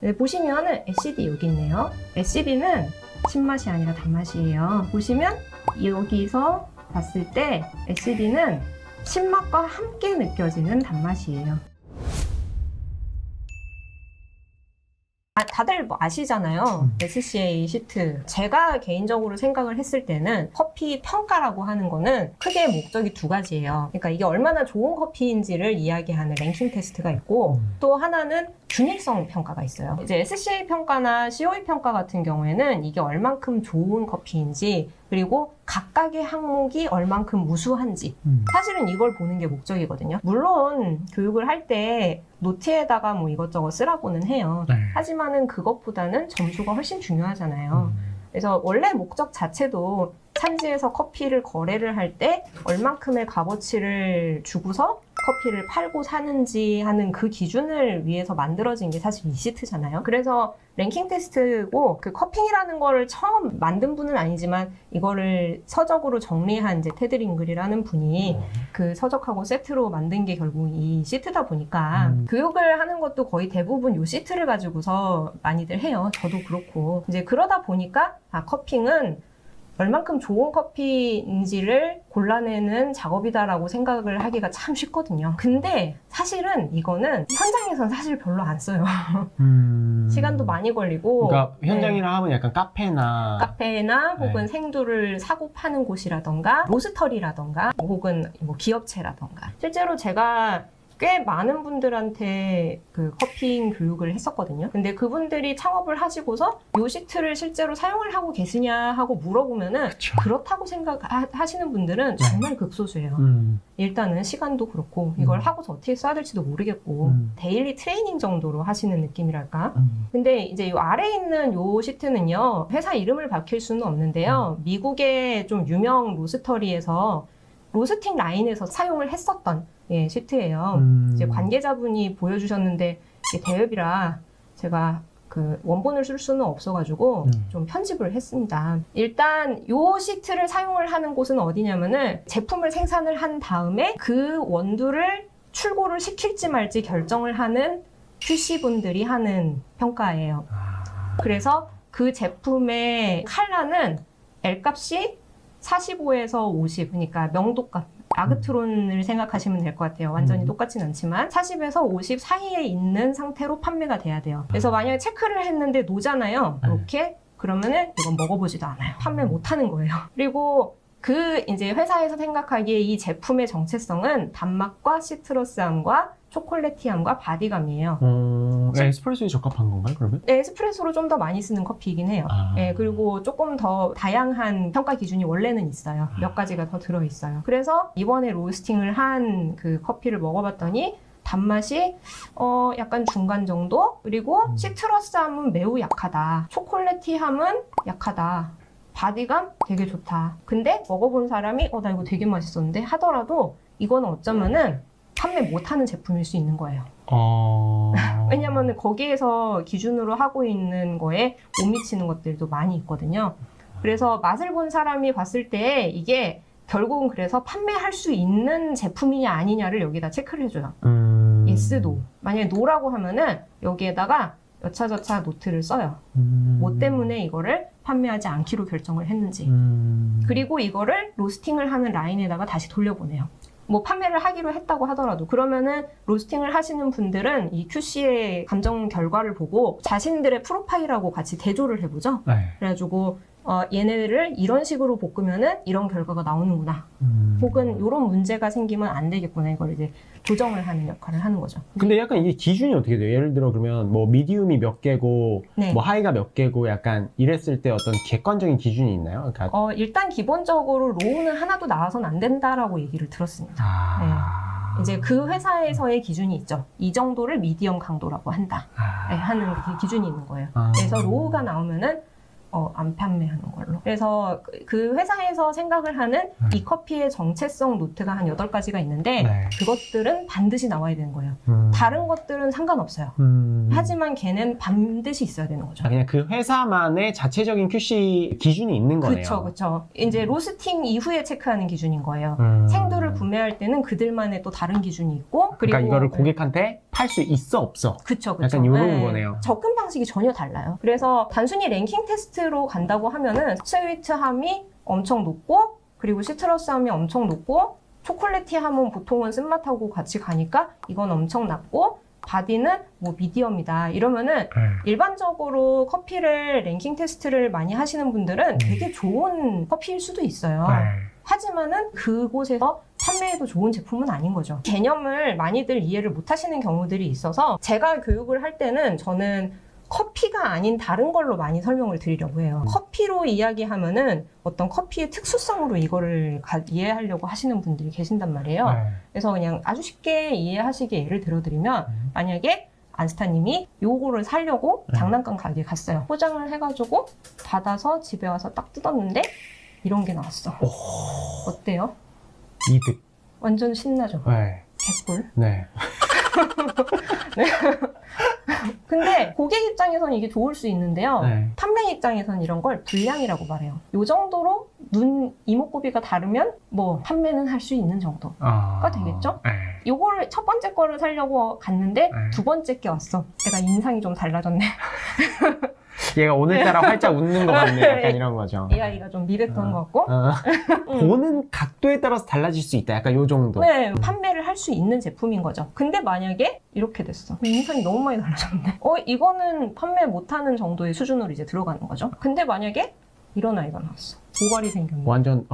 네, 보시면은 에시디 여기 있네요. 에시디는 신맛이 아니라 단맛이에요. 보시면 여기서 봤을 때 에시디는 신맛과 함께 느껴지는 단맛이에요. 다들 뭐 아시잖아요. SCA 시트. 제가 개인적으로 생각을 했을 때는 커피 평가라고 하는 거는 크게 목적이 두 가지예요. 그러니까 이게 얼마나 좋은 커피인지를 이야기하는 랭킹 테스트가 있고 또 하나는 균일성 평가가 있어요. 이제 SCA 평가나 COE 평가 같은 경우에는 이게 얼만큼 좋은 커피인지 그리고 각각의 항목이 얼만큼 우수한지 사실은 이걸 보는 게 목적이거든요. 물론 교육을 할 때 노트에다가 뭐 이것저것 쓰라고는 해요. 네. 하지만은 그것보다는 점수가 훨씬 중요하잖아요. 그래서 원래 목적 자체도 산지에서 커피를 거래를 할 때 얼만큼의 값어치를 주고서 커피를 팔고 사는지 하는 그 기준을 위해서 만들어진 게 사실 이 시트잖아요. 그래서 랭킹 테스트고 그 커핑이라는 거를 처음 만든 분은 아니지만 이거를 서적으로 정리한 이제 테드 링글이라는 분이 그 서적하고 세트로 만든 게 결국 이 시트다 보니까 교육을 하는 것도 거의 대부분 이 시트를 가지고서 많이들 해요. 저도 그렇고 이제 그러다 보니까 커핑은 얼만큼 좋은 커피인지를 골라내는 작업이다라고 생각을 하기가 참 쉽거든요. 근데 사실은 이거는 현장에선 사실 별로 안 써요. 시간도 많이 걸리고. 그러니까 현장이라 하면 약간 카페나 혹은 네. 생두를 사고 파는 곳이라던가 로스터리라던가 혹은 뭐 기업체라던가. 실제로 제가 꽤 많은 분들한테 그 커피인 교육을 했었거든요. 근데 그분들이 창업을 하시고서 요 시트를 실제로 사용을 하고 계시냐 하고 물어보면은 그쵸. 그렇다고 생각하시는 분들은 정말 극소수예요. 일단은 시간도 그렇고 이걸 하고서 어떻게 써야 될지도 모르겠고 데일리 트레이닝 정도로 하시는 느낌이랄까. 근데 이제 요 아래에 있는 요 시트는요, 회사 이름을 밝힐 수는 없는데요, 미국의 좀 유명 로스터리에서 로스팅 라인에서 사용을 했었던 시트예요. 이제 관계자분이 보여주셨는데 이게 대여비라 제가 그 원본을 쓸 수는 없어가지고 좀 편집을 했습니다. 일단 요 시트를 사용을 하는 곳은 어디냐면은 제품을 생산을 한 다음에 그 원두를 출고를 시킬지 말지 결정을 하는 QC분들이 하는 평가예요. 그래서 그 제품의 컬러는 L값이 45에서 50, 그러니까 명도값, 아그트론을 생각하시면 될 것 같아요. 완전히 똑같진 않지만 40에서 50 사이에 있는 상태로 판매가 돼야 돼요. 그래서 만약에 체크를 했는데 노잖아요. 이렇게 그러면은 이건 먹어보지도 않아요. 판매 못하는 거예요. 그리고 그 이제 회사에서 생각하기에 이 제품의 정체성은 단맛과 시트러스함과 초콜릿티함과 바디감이에요. 에스프레소에 적합한 건가요, 그러면? 네, 에스프레소로 좀 더 많이 쓰는 커피이긴 해요. 네, 그리고 조금 더 다양한 평가 기준이 원래는 있어요. 몇 가지가 더 들어있어요. 그래서 이번에 로스팅을 한 그 커피를 먹어봤더니 단맛이 약간 중간 정도? 그리고 시트러스함은 매우 약하다. 초콜릿티함은 약하다. 바디감 되게 좋다. 근데 먹어본 사람이 나 이거 되게 맛있었는데 하더라도 이거는 어쩌면은 판매 못하는 제품일 수 있는 거예요. 왜냐면 거기에서 기준으로 하고 있는 거에 못 미치는 것들도 많이 있거든요. 그래서 맛을 본 사람이 봤을 때 이게 결국은 그래서 판매할 수 있는 제품이냐 아니냐를 여기다 체크를 해줘요. yes, no. 만약에 no라고 하면은 여기에다가 여차저차 노트를 써요. 뭐 때문에 이거를 판매하지 않기로 결정을 했는지. 그리고 이거를 로스팅을 하는 라인에다가 다시 돌려보내요. 뭐 판매를 하기로 했다고 하더라도 그러면은 로스팅을 하시는 분들은 이 QC의 감정 결과를 보고 자신들의 프로파일하고 같이 대조를 해보죠. 네. 그래가지고 얘네를 이런 식으로 볶으면은 이런 결과가 나오는구나. 혹은 이런 문제가 생기면 안 되겠구나. 이걸 이제 조정을 하는 역할을 하는 거죠. 근데 약간 이게 기준이 어떻게 돼요? 예를 들어 그러면 뭐 미디움이 몇 개고 네. 뭐 하이가 몇 개고 약간 이랬을 때 어떤 객관적인 기준이 있나요? 그러니까 일단 기본적으로 로우는 하나도 나와서는 안 된다라고 얘기를 들었습니다. 이제 그 회사에서의 기준이 있죠. 이 정도를 미디엄 강도라고 한다. 하는 그 기준이 있는 거예요. 그래서 로우가 나오면은 안 판매하는 걸로. 그래서 그 회사에서 생각을 하는 이 커피의 정체성 노트가 한 8가지가 있는데 네. 그것들은 반드시 나와야 되는 거예요. 다른 것들은 상관없어요. 하지만 걔는 반드시 있어야 되는 거죠. 그냥 그 회사만의 자체적인 QC 기준이 있는 거네요. 그렇죠. 이제 로스팅 이후에 체크하는 기준인 거예요. 생두를 구매할 때는 그들만의 또 다른 기준이 있고, 그리고 그러니까 이거를 고객한테 팔 수 있어 없어. 그쵸. 약간 이런 거네요. 접근 방식이 전혀 달라요. 그래서 단순히 랭킹 테스트로 간다고 하면은 스위트함이 엄청 높고, 그리고 시트러스함이 엄청 높고, 초콜릿티함은 보통은 쓴맛하고 같이 가니까 이건 엄청 낮고, 바디는 뭐 미디엄이다 이러면은 일반적으로 커피를 랭킹 테스트를 많이 하시는 분들은 되게 좋은 커피일 수도 있어요. 하지만은 그곳에서 판매해도 좋은 제품은 아닌 거죠. 개념을 많이들 이해를 못 하시는 경우들이 있어서 제가 교육을 할 때는 저는 커피가 아닌 다른 걸로 많이 설명을 드리려고 해요. 커피로 이야기하면은 어떤 커피의 특수성으로 이거를 이해하려고 하시는 분들이 계신단 말이에요. 그래서 그냥 아주 쉽게 이해하시게 예를 들어드리면 만약에 안스타님이 요거를 사려고 장난감 가게에 갔어요. 포장을 해가지고 받아서 집에 와서 딱 뜯었는데 이런 게 나왔어. 어때요? 이득. 완전 신나죠? 네. 개꿀. 네. 네. 근데 고객 입장에서는 이게 좋을 수 있는데요. 네. 판매 입장에서는 이런 걸 불량이라고 말해요. 요 정도로 눈 이목구비가 다르면 뭐 판매는 할 수 있는 정도가 되겠죠? 네. 요거를 첫 번째 거를 사려고 갔는데 두 번째 게 왔어. 내가 인상이 좀 달라졌네. 얘가 오늘따라 활짝 웃는 것 같네. 약간 이런 거죠. 이 아이가 좀 미백한 것 같고. 보는 각도에 따라서 달라질 수 있다. 약간 요 정도. 네, 판매를 할 수 있는 제품인 거죠. 근데 만약에 이렇게 됐어. 인상이 너무 많이 달라졌네. 이거는 판매 못하는 정도의 수준으로 이제 들어가는 거죠. 근데 만약에 이런 아이가 나왔어. 모발이 생겼네. 완전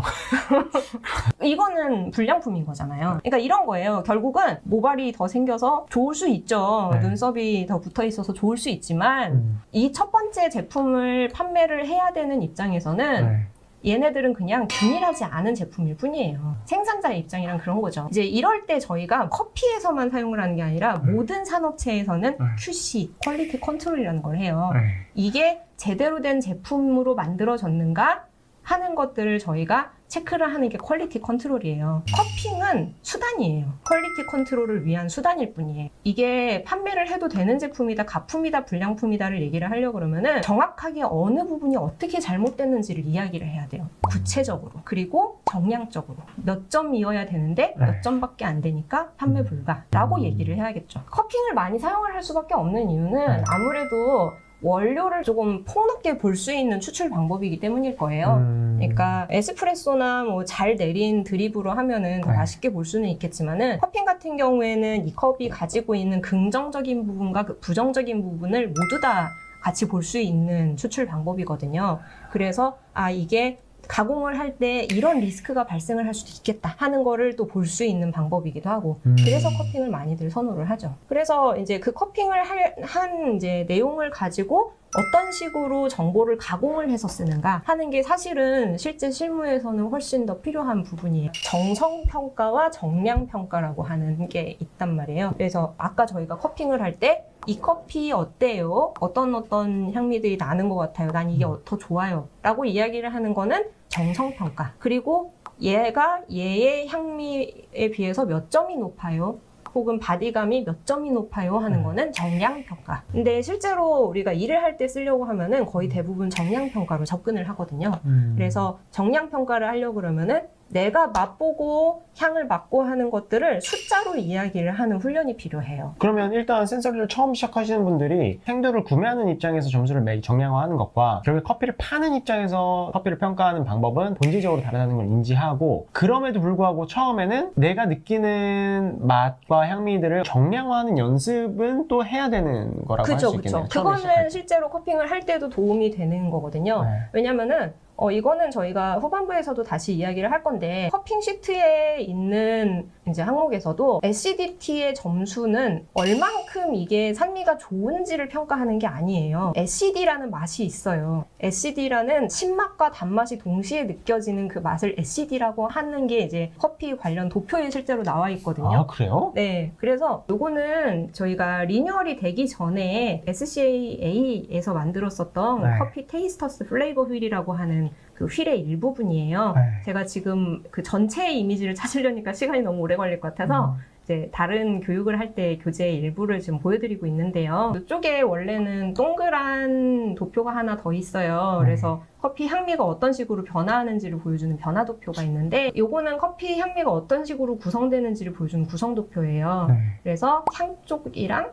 이거는 불량품인 거잖아요. 그러니까 이런 거예요. 결국은 모발이 더 생겨서 좋을 수 있죠. 네. 눈썹이 더 붙어 있어서 좋을 수 있지만 이 첫 번째 제품을 판매를 해야 되는 입장에서는 네. 얘네들은 그냥 균일하지 않은 제품일 뿐이에요. 생산자의 입장이란 그런 거죠. 이제 이럴 때 저희가 커피에서만 사용을 하는 게 아니라 모든 산업체에서는 QC, 퀄리티 컨트롤이라는 걸 해요. 이게 제대로 된 제품으로 만들어졌는가 하는 것들을 저희가 체크를 하는 게 퀄리티 컨트롤이에요. 커핑은 수단이에요. 퀄리티 컨트롤을 위한 수단일 뿐이에요. 이게 판매를 해도 되는 제품이다, 가품이다, 불량품이다를 얘기를 하려고 그러면은 정확하게 어느 부분이 어떻게 잘못됐는지를 이야기를 해야 돼요. 구체적으로. 그리고 정량적으로. 몇 점이어야 되는데 몇 점밖에 안 되니까 판매 불가라고 얘기를 해야겠죠. 커핑을 많이 사용을 할 수밖에 없는 이유는 아무래도 원료를 조금 폭넓게 볼 수 있는 추출 방법이기 때문일 거예요. 그러니까 에스프레소나 뭐 잘 내린 드립으로 하면은 더 맛있게 볼 수는 있겠지만은 커피 같은 경우에는 이 컵이 가지고 있는 긍정적인 부분과 그 부정적인 부분을 모두 다 같이 볼 수 있는 추출 방법이거든요. 그래서 이게 가공을 할 때 이런 리스크가 발생을 할 수도 있겠다 하는 거를 또 볼 수 있는 방법이기도 하고 그래서 커핑을 많이들 선호를 하죠. 그래서 이제 그 커핑을 한 이제 내용을 가지고 어떤 식으로 정보를 가공을 해서 쓰는가 하는 게 사실은 실제 실무에서는 훨씬 더 필요한 부분이에요. 정성평가와 정량평가라고 하는 게 있단 말이에요. 그래서 아까 저희가 커핑을 할 때 이 커피 어때요? 어떤 향미들이 나는 것 같아요. 난 이게 더 좋아요. 라고 이야기를 하는 거는 정성평가. 그리고 얘가 얘의 향미에 비해서 몇 점이 높아요? 혹은 바디감이 몇 점이 높아요 하는 거는 정량평가. 근데 실제로 우리가 일을 할 때 쓰려고 하면은 거의 대부분 정량평가로 접근을 하거든요. 그래서 정량평가를 하려고 그러면은 내가 맛보고 향을 맡고 하는 것들을 숫자로 이야기를 하는 훈련이 필요해요. 그러면 일단 센서리를 처음 시작하시는 분들이 생두를 구매하는 입장에서 점수를 매일 정량화하는 것과 결국 커피를 파는 입장에서 커피를 평가하는 방법은 본질적으로 다르다는 걸 인지하고 그럼에도 불구하고 처음에는 내가 느끼는 맛과 향미들을 정량화하는 연습은 또 해야 되는 거라고 할 수 있겠네요. 그거는 실제로 커핑을 할 때도 도움이 되는 거거든요. 왜냐면은 이거는 저희가 후반부에서도 다시 이야기를 할 건데 커핑 시트에 있는 이제 항목에서도 acidity의 점수는 얼만큼 이게 산미가 좋은지를 평가하는 게 아니에요. acid이라는 맛이 있어요. acid이라는 신맛과 단맛이 동시에 느껴지는 그 맛을 acid이라고 하는 게 이제 커피 관련 도표에 실제로 나와 있거든요. 아, 그래요? 네, 그래서 요거는 저희가 리뉴얼이 되기 전에 SCA에서 만들었었던 네. 커피 테이스터스 플레이버 휠이라고 하는 그 휠의 일부분이에요. 네. 제가 지금 그 전체의 이미지를 찾으려니까 시간이 너무 오래 걸릴 것 같아서 이제 다른 교육을 할 때 교재의 일부를 지금 보여드리고 있는데요. 이쪽에 원래는 동그란 도표가 하나 더 있어요. 그래서 커피 향미가 어떤 식으로 변화하는지를 보여주는 변화도표가 있는데 요거는 커피 향미가 어떤 식으로 구성되는지를 보여주는 구성도표예요. 네. 그래서 향 쪽이랑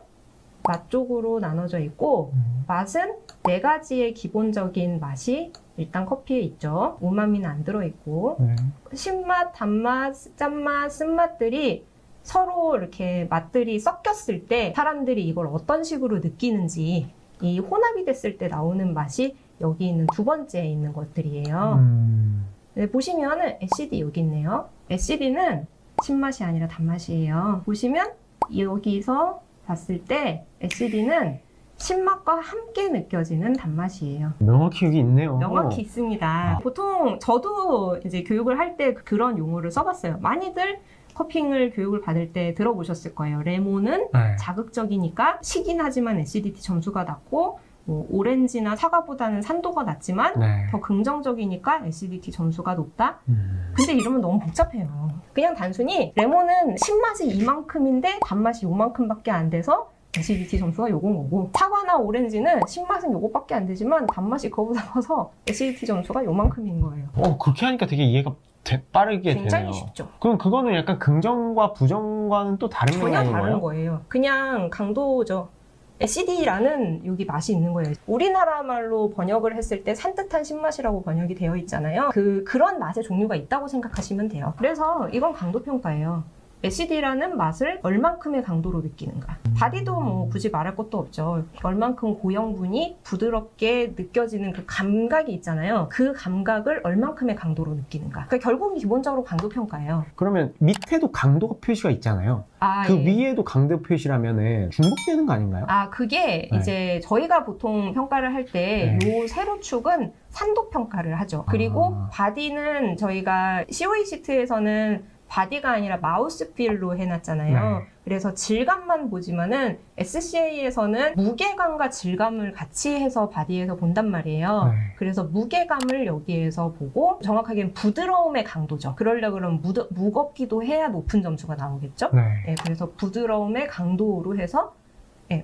맛 쪽으로 나눠져 있고 맛은 4가지의 기본적인 맛이 일단 커피에 있죠. 우마미는 안 들어있고 네. 신맛, 단맛, 짠맛, 쓴맛들이 서로 이렇게 맛들이 섞였을 때 사람들이 이걸 어떤 식으로 느끼는지 이 혼합이 됐을 때 나오는 맛이 여기 있는 두 번째에 있는 것들이에요. 네, 보시면은 에시디 여기 있네요. 에시디는 신맛이 아니라 단맛이에요. 보시면 여기서 봤을 때 에시디는 신맛과 함께 느껴지는 단맛이에요. 명확히 여기 있네요. 명확히 있습니다. 보통 저도 이제 교육을 할 때 그런 용어를 써봤어요. 많이들 커핑을 교육을 받을 때 들어보셨을 거예요. 레몬은 네. 자극적이니까 시긴 하지만 acidity 점수가 낮고 뭐 오렌지나 사과보다는 산도가 낮지만 네. 더 긍정적이니까 acidity 점수가 높다? 근데 이러면 너무 복잡해요. 그냥 단순히 레몬은 신맛이 이만큼인데 단맛이 요만큼밖에 안 돼서 acidity 점수가 요건 거고 사과나 오렌지는 신맛은 요거밖에 안 되지만 단맛이 그거보다 커서 acidity 점수가 요만큼인 거예요. 그렇게 하니까 되게 이해가 빠르게 굉장히 되네요. 쉽죠. 그럼 그거는 약간 긍정과 부정과는 또 다른 전혀 맥락인 다른 거예요? 거예요. 그냥 강도죠. acid이라는 여기 맛이 있는 거예요. 우리나라 말로 번역을 했을 때 산뜻한 신맛이라고 번역이 되어 있잖아요. 그런 맛의 종류가 있다고 생각하시면 돼요. 그래서 이건 강도 평가예요. acid이라는 맛을 얼만큼의 강도로 느끼는가. 바디도 뭐 굳이 말할 것도 없죠. 얼만큼 고형분이 부드럽게 느껴지는 그 감각이 있잖아요. 그 감각을 얼만큼의 강도로 느끼는가. 그러니까 결국은 기본적으로 강도 평가예요. 그러면 밑에도 강도 표시가 있잖아요. 그 예. 위에도 강도 표시라면은 중복되는 거 아닌가요? 그게 네. 이제 저희가 보통 평가를 할 때 요 세로축은 산도 평가를 하죠. 그리고 바디는 저희가 COE 시트에서는 바디가 아니라 마우스필로 해놨잖아요. 네. 그래서 질감만 보지만은 SCA에서는 무게감과 질감을 같이 해서 바디에서 본단 말이에요. 네. 그래서 무게감을 여기에서 보고 정확하게는 부드러움의 강도죠. 그러려고 그러면 무겁기도 해야 높은 점수가 나오겠죠. 네. 네, 그래서 부드러움의 강도로 해서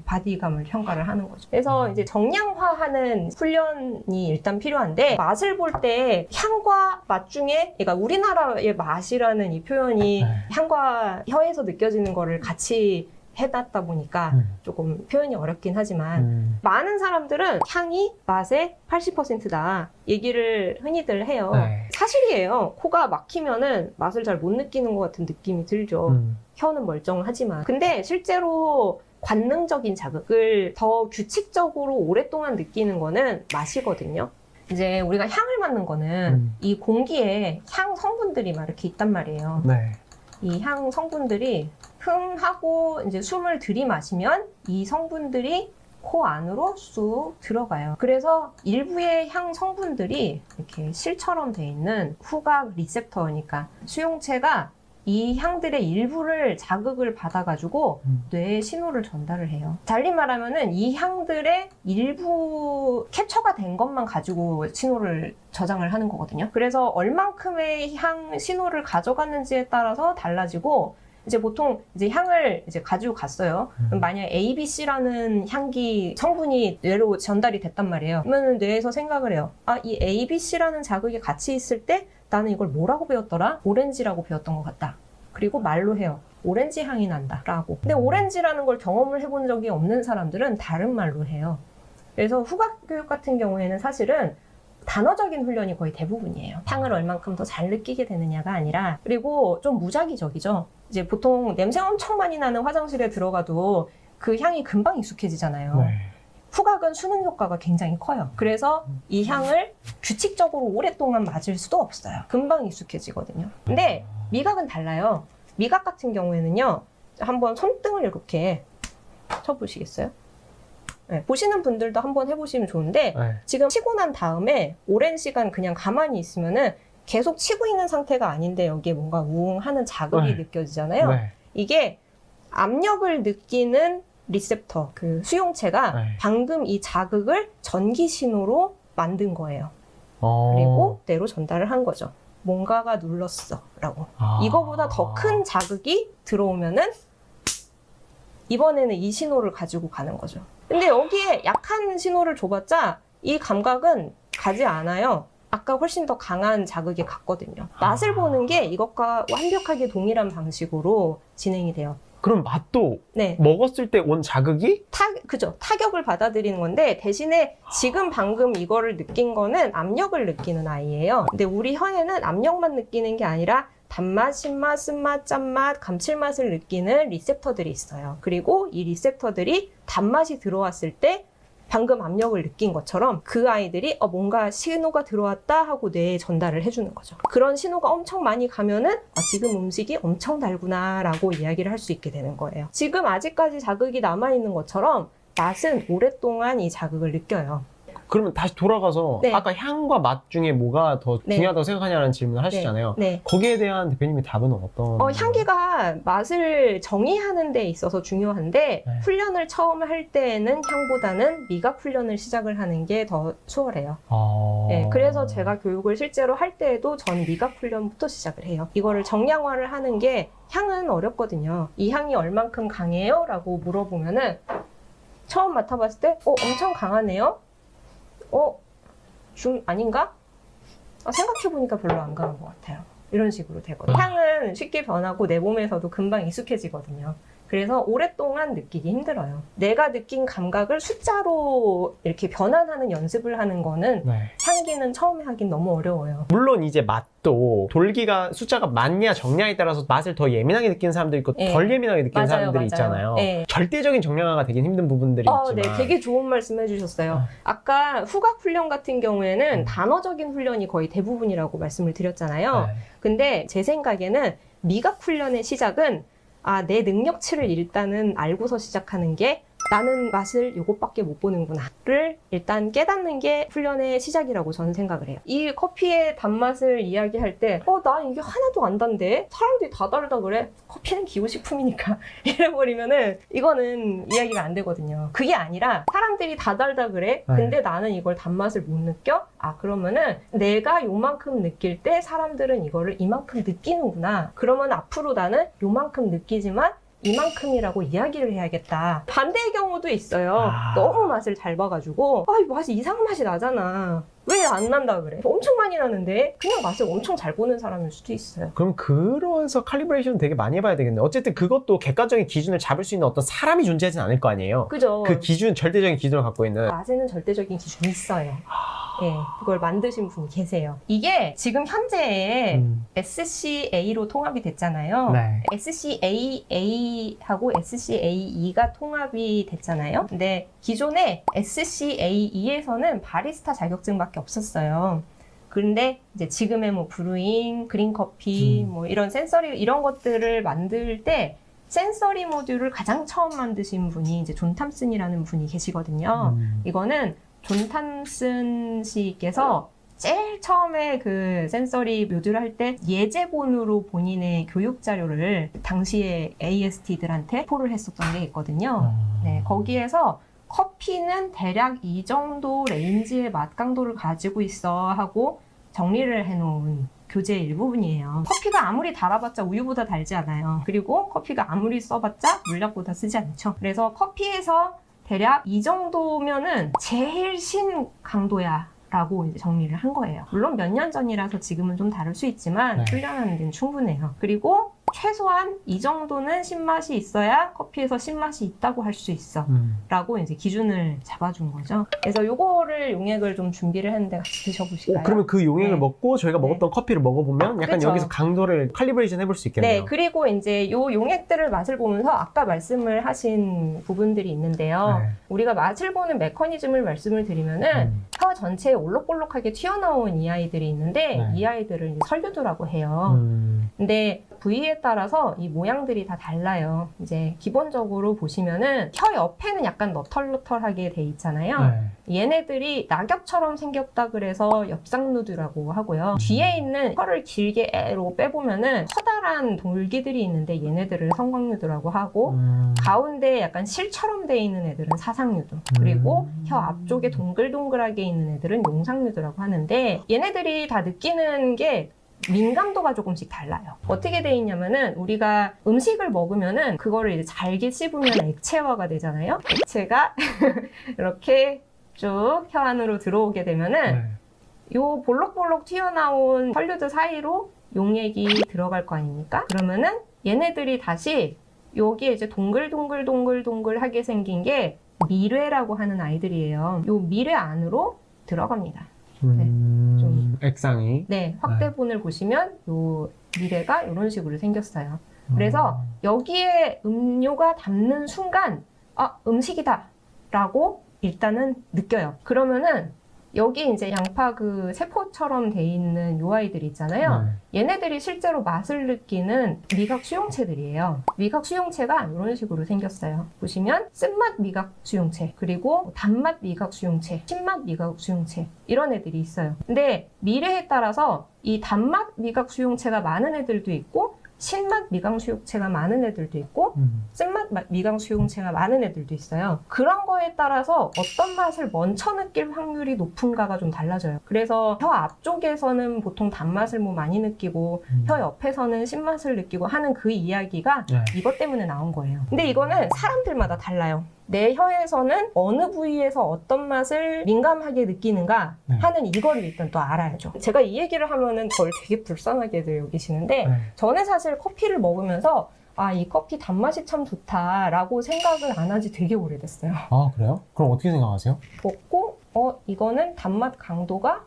바디감을 평가를 하는 거죠. 그래서 이제 정량화하는 훈련이 일단 필요한데 맛을 볼 때 향과 맛 중에 그러니까 우리나라의 맛이라는 이 표현이 네. 향과 혀에서 느껴지는 거를 같이 해놨다 보니까 조금 표현이 어렵긴 하지만 많은 사람들은 향이 맛의 80%다 얘기를 흔히들 해요. 네. 사실이에요. 코가 막히면은 맛을 잘 못 느끼는 것 같은 느낌이 들죠. 혀는 멀쩡하지만. 근데 실제로 관능적인 자극을 더 규칙적으로 오랫동안 느끼는 거는 맛이거든요. 이제 우리가 향을 맡는 거는 이 공기에 향 성분들이 막 이렇게 있단 말이에요. 네. 이 향 성분들이 흥하고 이제 숨을 들이마시면 이 성분들이 코 안으로 쑥 들어가요. 그래서 일부의 향 성분들이 이렇게 실처럼 돼 있는 후각 리셉터니까 수용체가 이 향들의 일부를 자극을 받아가지고 뇌에 신호를 전달을 해요. 달리 말하면은 이 향들의 일부 캡처가 된 것만 가지고 신호를 저장을 하는 거거든요. 그래서 얼만큼의 향 신호를 가져갔는지에 따라서 달라지고 이제 보통 이제 향을 이제 가지고 갔어요. 그럼 만약 A, B, C라는 향기 성분이 뇌로 전달이 됐단 말이에요. 그러면 뇌에서 생각을 해요. 이 A, B, C라는 자극이 같이 있을 때 나는 이걸 뭐라고 배웠더라? 오렌지라고 배웠던 것 같다. 그리고 말로 해요. 오렌지 향이 난다 라고. 근데 오렌지라는 걸 경험을 해본 적이 없는 사람들은 다른 말로 해요. 그래서 후각교육 같은 경우에는 사실은 단어적인 훈련이 거의 대부분이에요. 향을 얼만큼 더 잘 느끼게 되느냐가 아니라, 그리고 좀 무작위적이죠. 이제 보통 냄새 엄청 많이 나는 화장실에 들어가도 그 향이 금방 익숙해지잖아요. 네. 후각은 수능 효과가 굉장히 커요. 그래서 이 향을 규칙적으로 오랫동안 맞을 수도 없어요. 금방 익숙해지거든요. 근데 미각은 달라요. 미각 같은 경우에는요, 한번 손등을 이렇게 쳐보시겠어요? 네, 보시는 분들도 한번 해보시면 좋은데, 네. 지금 치고 난 다음에 오랜 시간 그냥 가만히 있으면은 계속 치고 있는 상태가 아닌데 여기에 뭔가 우웅 하는 자극이 네. 느껴지잖아요. 네. 이게 압력을 느끼는 리셉터, 그 수용체가 네. 방금 이 자극을 전기 신호로 만든 거예요. 어. 그리고 뇌로 전달을 한 거죠. 뭔가가 눌렀어 라고. 이거보다 더 큰 자극이 들어오면은 이번에는 이 신호를 가지고 가는 거죠. 근데 여기에 약한 신호를 줘봤자 이 감각은 가지 않아요. 아까 훨씬 더 강한 자극이 갔거든요. 맛을 보는 게 이것과 완벽하게 동일한 방식으로 진행이 돼요. 그럼 맛도 네. 먹었을 때 온 자극이? 그죠. 타격을 받아들이는 건데 대신에 지금 방금 이거를 느낀 거는 압력을 느끼는 아이예요. 근데 우리 혀에는 압력만 느끼는 게 아니라 단맛, 신맛, 쓴맛, 짠맛, 감칠맛을 느끼는 리셉터들이 있어요. 그리고 이 리셉터들이 단맛이 들어왔을 때 방금 압력을 느낀 것처럼 그 아이들이 뭔가 신호가 들어왔다 하고 뇌에 전달을 해주는 거죠. 그런 신호가 엄청 많이 가면은 지금 음식이 엄청 달구나 라고 이야기를 할 수 있게 되는 거예요. 지금 아직까지 자극이 남아있는 것처럼 맛은 오랫동안 이 자극을 느껴요. 그러면 다시 돌아가서 네. 아까 향과 맛 중에 뭐가 더 네. 중요하다고 생각하냐는 질문을 하시잖아요. 네. 거기에 대한 대표님의 답은 어떤? 향기가 맛을 정의하는 데 있어서 중요한데 네. 훈련을 처음 할 때에는 향보다는 미각 훈련을 시작을 하는 게 더 수월해요. 네, 그래서 제가 교육을 실제로 할 때에도 전 미각 훈련부터 시작을 해요. 이거를 정량화를 하는 게 향은 어렵거든요. 이 향이 얼만큼 강해요? 라고 물어보면은 처음 맡아봤을 때 엄청 강하네요? 아닌가? 생각해보니까 별로 안 강한 것 같아요. 이런 식으로 되거든요. 향은 쉽게 변하고 내 몸에서도 금방 익숙해지거든요. 그래서 오랫동안 느끼기 힘들어요. 내가 느낀 감각을 숫자로 이렇게 변환하는 연습을 하는 거는 네. 향기는 처음에 하긴 너무 어려워요. 물론 이제 맛도 돌기가 숫자가 많냐 적냐에 따라서 맛을 더 예민하게 느끼는 사람도 있고 네. 덜 예민하게 느끼는 맞아요, 사람들이 맞아요. 있잖아요. 네. 절대적인 정량화가 되긴 힘든 부분들이 있지만 네, 되게 좋은 말씀 해주셨어요. 아까 후각 훈련 같은 경우에는 단어적인 훈련이 거의 대부분이라고 말씀을 드렸잖아요. 네. 근데 제 생각에는 미각 훈련의 시작은 내 능력치를 일단은 알고서 시작하는 게 나는 맛을 요것밖에 못 보는구나를 일단 깨닫는 게 훈련의 시작이라고 저는 생각을 해요. 이 커피의 단맛을 이야기할 때 나 이게 하나도 안 단데? 사람들이 다 다르다 그래? 커피는 기호식품이니까 이래버리면은 이거는 이야기가 안 되거든요. 그게 아니라 사람들이 다 다르다 그래? 근데 나는 이걸 단맛을 못 느껴? 그러면은 내가 요만큼 느낄 때 사람들은 이거를 이만큼 느끼는구나. 그러면 앞으로 나는 요만큼 느끼지만 이만큼이라고 이야기를 해야겠다. 반대의 경우도 있어요. 너무 맛을 잘 봐가지고 이 맛이 이상한 맛이 나잖아. 왜 안 난다 그래? 엄청 많이 나는데 그냥 맛을 엄청 잘 보는 사람일 수도 있어요. 그럼 그러면서 칼리브레이션 되게 많이 해봐야 되겠네요. 어쨌든 그것도 객관적인 기준을 잡을 수 있는 어떤 사람이 존재하진 않을 거 아니에요. 그죠? 그 기준, 절대적인 기준을 갖고 있는. 맛에는 절대적인 기준이 있어요. 네, 그걸 만드신 분이 계세요. 이게 지금 현재의 SCA로 통합이 됐잖아요. 네. SCAA하고 SCAE가 통합이 됐잖아요. 근데 기존에 SCAE에서는 바리스타 자격증밖에 없었어요. 그런데 이제 지금의 브루잉, 그린커피, 이런 센서리 이런 것들을 만들 때 센서리 모듈을 가장 처음 만드신 분이 이제 존 탐슨이라는 분이 계시거든요. 이거는 존 탐슨 씨께서 제일 처음에 그 센서리 모듈을 할 때 예제본으로 본인의 교육 자료를 당시에 AST들한테 포를 했었던 게 있거든요. 네, 거기에서 커피는 대략 이 정도 레인지의 맛 강도를 가지고 있어 하고 정리를 해놓은 교재의 일부분이에요. 커피가 아무리 달아봤자 우유보다 달지 않아요. 그리고 커피가 아무리 써봤자 물약보다 쓰지 않죠. 그래서 커피에서 대략 이 정도면은 제일 신 강도야 라고 이제 정리를 한 거예요. 물론 몇 년 전이라서 지금은 좀 다를 수 있지만 훈련하는 데는 충분해요. 그리고 최소한 이 정도는 신맛이 있어야 커피에서 신맛이 있다고 할 수 있어 라고 이제 기준을 잡아준 거죠. 그래서 요거를 용액을 좀 준비를 했는데 같이 드셔보실까요? 그러면 그 용액을 먹고 저희가 먹었던 커피를 먹어보면 약간 그쵸. 여기서 강도를 칼리브레이션 해볼 수 있겠네요. 네, 그리고 이제 요 용액들을 맛을 보면서 아까 말씀을 하신 부분들이 있는데요. 우리가 맛을 보는 메커니즘을 말씀을 드리면은 혀 전체에 올록볼록하게 튀어나온 이 아이들이 있는데 이 아이들을 이제 설류두라고 해요. 근데 부위에 따라서 이 모양들이 다 달라요. 이제 기본적으로 보시면은 혀 옆에는 약간 너털너털하게 돼 있잖아요. 네. 얘네들이 낙엽처럼 생겼다 그래서 엽상누드라고 하고요. 뒤에 있는 혀를 길게 애로 빼보면은 커다란 돌기들이 있는데 얘네들을 성광누드라고 하고 가운데 약간 실처럼 돼 있는 애들은 사상누드, 그리고 혀 앞쪽에 동글동글하게 있는 애들은 용상누드라고 하는데 얘네들이 다 느끼는 게 민감도가 조금씩 달라요. 어떻게 돼 있냐면은 우리가 음식을 먹으면은 그거를 이제 잘게 씹으면 액체화가 되잖아요. 액체가 이렇게 쭉 혀 안으로 들어오게 되면은 요 볼록볼록 튀어나온 혈류들 사이로 용액이 들어갈 거 아닙니까? 그러면은 얘네들이 다시 여기에 이제 동글동글동글동글하게 생긴 게 미뢰라고 하는 아이들이에요. 요 미뢰 안으로 들어갑니다. 좀 액상이. 네, 확대본을 보시면 요 미뢰가 이런 식으로 생겼어요. 그래서 여기에 음료가 닿는 순간 아, 음식이다 라고 일단은 느껴요. 그러면은 여기 이제 양파 그 세포처럼 돼 있는 요 아이들 있잖아요. 얘네들이 실제로 맛을 느끼는 미각 수용체들이에요. 미각 수용체가 이런 식으로 생겼어요. 보시면 쓴맛 미각 수용체, 그리고 단맛 미각 수용체, 신맛 미각 수용체 이런 애들이 있어요. 근데 미래에 따라서 이 단맛 미각 수용체가 많은 애들도 있고 신맛 미각 수용체가 많은 애들도 있고 쓴맛 미각 수용체가 많은 애들도 있어요. 그런 거에 따라서 어떤 맛을 먼저 느낄 확률이 높은가가 좀 달라져요. 그래서 혀 앞쪽에서는 보통 단맛을 뭐 많이 느끼고 혀 옆에서는 신맛을 느끼고 하는 그 이야기가 이것 때문에 나온 거예요. 근데 이거는 사람들마다 달라요. 내 혀에서는 어느 부위에서 어떤 맛을 민감하게 느끼는가 하는 이거를 일단 또 알아야죠. 제가 이 얘기를 하면은 저를 되게 불쌍하게 여기시는데 저는 사실 커피를 먹으면서 아, 이 커피 단맛이 참 좋다라고 생각을 안 한 지 되게 오래됐어요. 아, 그래요? 그럼 어떻게 생각하세요? 먹고 이거는 단맛 강도가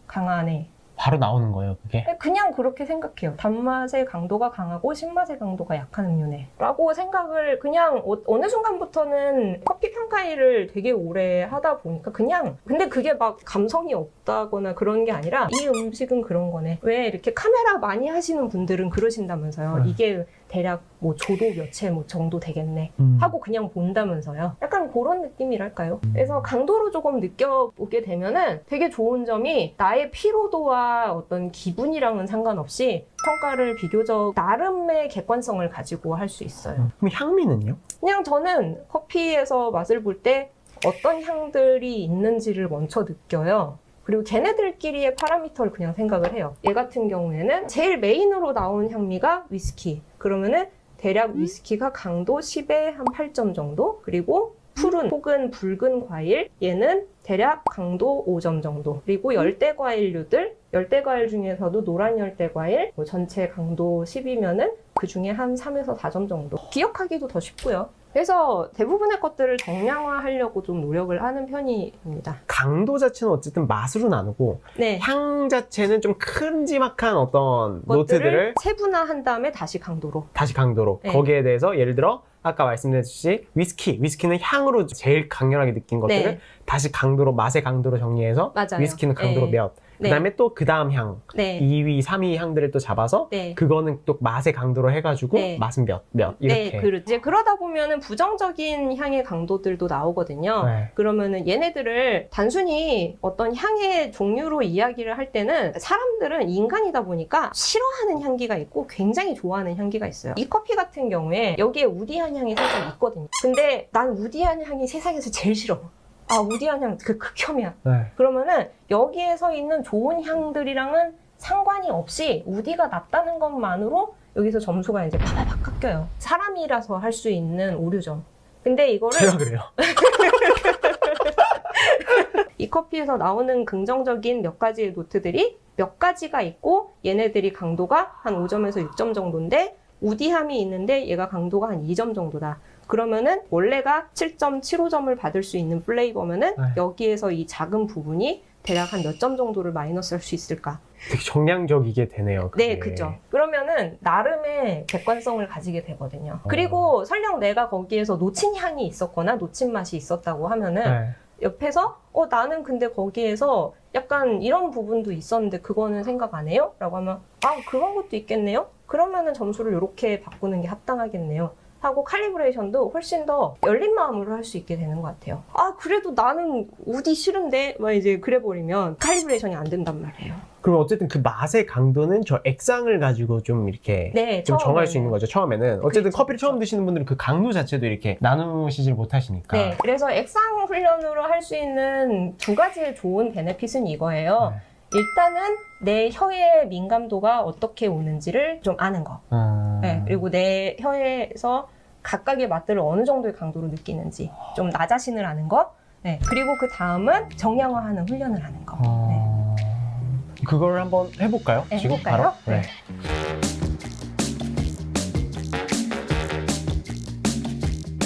강하네. 바로 나오는 거예요, 그게? 그냥 그렇게 생각해요. 단맛의 강도가 강하고 신맛의 강도가 약한 음료네 라고 생각을 그냥 어느 순간부터는 커피 평가 일을 되게 오래 하다 보니까 그냥 근데 그게 막 감성이 없다거나 그런 게 아니라 이 음식은 그런 거네. 왜 이렇게 카메라 많이 하시는 분들은 그러신다면서요. 이게 대략 뭐 조도 몇체 뭐 정도 되겠네 하고 그냥 본다면서요. 약간 그런 느낌이랄까요. 그래서 강도로 조금 느껴보게 되면은 되게 좋은 점이 나의 피로도와 어떤 기분이랑은 상관없이 평가를 비교적 나름의 객관성을 가지고 할 수 있어요. 그럼 향미는요? 그냥 저는 커피에서 맛을 볼 때 어떤 향들이 있는지를 먼저 느껴요. 그리고 걔네들끼리의 파라미터를 그냥 생각을 해요. 얘 같은 경우에는 제일 메인으로 나온 향미가 위스키. 그러면은 대략 위스키가 강도 10에 한 8점 정도. 그리고 푸른 혹은 붉은 과일, 얘는 대략 강도 5점 정도. 그리고 열대 과일류들, 열대 과일 중에서도 노란 열대 과일, 뭐 전체 강도 10이면은 그 중에 한 3에서 4점 정도. 기억하기도 더 쉽고요. 그래서 대부분의 것들을 정량화하려고 좀 노력을 하는 편입니다. 강도 자체는 어쨌든 맛으로 나누고 네. 향 자체는 좀 큼지막한 어떤 노트들을 세분화한 다음에 다시 강도로. 네. 거기에 대해서 예를 들어 아까 말씀드렸듯이 위스키는 향으로 제일 강렬하게 느낀 것들을 네. 다시 강도로, 맛의 강도로 정리해서 맞아요. 위스키는 강도로 네. 몇, 그 다음에 또 그 다음 향, 2위, 3위 향들을 또 잡아서 그거는 또 맛의 강도로 해가지고 맛은 몇 이렇게. 이제 그러다 보면은 부정적인 향의 강도들도 나오거든요. 그러면은 얘네들을 단순히 어떤 향의 종류로 이야기를 할 때는 사람들은 인간이다 보니까 싫어하는 향기가 있고 굉장히 좋아하는 향기가 있어요. 이 커피 같은 경우에 여기에 우디한 향이 살짝 있거든요. 근데 난 우디한 향이 세상에서 제일 싫어. 아, 우디한 향, 그 극혐이야. 그러면은 여기에서 있는 좋은 향들이랑은 상관이 없이 우디가 낮다는 것만으로 여기서 점수가 이제 파파팍 깎여요. 사람이라서 할 수 있는 오류죠. 근데 이거를 제가 그래요. 이 커피에서 나오는 긍정적인 몇 가지의 노트들이 몇 가지가 있고 얘네들이 강도가 한 5점에서 6점 정도인데 우디함이 있는데 얘가 강도가 한 2점 정도다. 그러면은 원래가 7.75점을 받을 수 있는 플레이버면은 여기에서 이 작은 부분이 대략 한 몇 점 정도를 마이너스 할 수 있을까? 되게 정량적이게 되네요. 그게. 네, 그죠. 그러면은 나름의 객관성을 가지게 되거든요. 그리고 설령 내가 거기에서 놓친 향이 있었거나 놓친 맛이 있었다고 하면은 옆에서 나는 근데 거기에서 약간 이런 부분도 있었는데 그거는 생각 안 해요? 라고 하면 그런 것도 있겠네요? 그러면은 점수를 이렇게 바꾸는 게 합당하겠네요. 하고 칼리브레이션도 훨씬 더 열린 마음으로 할 수 있게 되는 것 같아요. 그래도 나는 우디 싫은데 막 이제 그래버리면 칼리브레이션이 안 된단 말이에요. 그럼 어쨌든 그 맛의 강도는 저 액상을 가지고 좀 이렇게 네, 좀 정할 수 처음에는. 있는 거죠, 처음에는. 어쨌든 그렇죠, 커피를 처음 그렇죠. 드시는 분들은 그 강도 자체도 이렇게 나누시질 못하시니까. 네, 그래서 액상 훈련으로 할 수 있는 두 가지의 좋은 베네핏은 이거예요. 네. 일단은 내 혀의 민감도가 어떻게 오는지를 좀 아는 거. 네, 그리고 내 혀에서 각각의 맛들을 어느 정도의 강도로 느끼는지 좀 나 자신을 아는 거. 네, 그리고 그 다음은 정량화하는 훈련을 하는 거. 네. 그걸 한번 해볼까요? 네, 지금 해볼까요? 바로? 네. 네.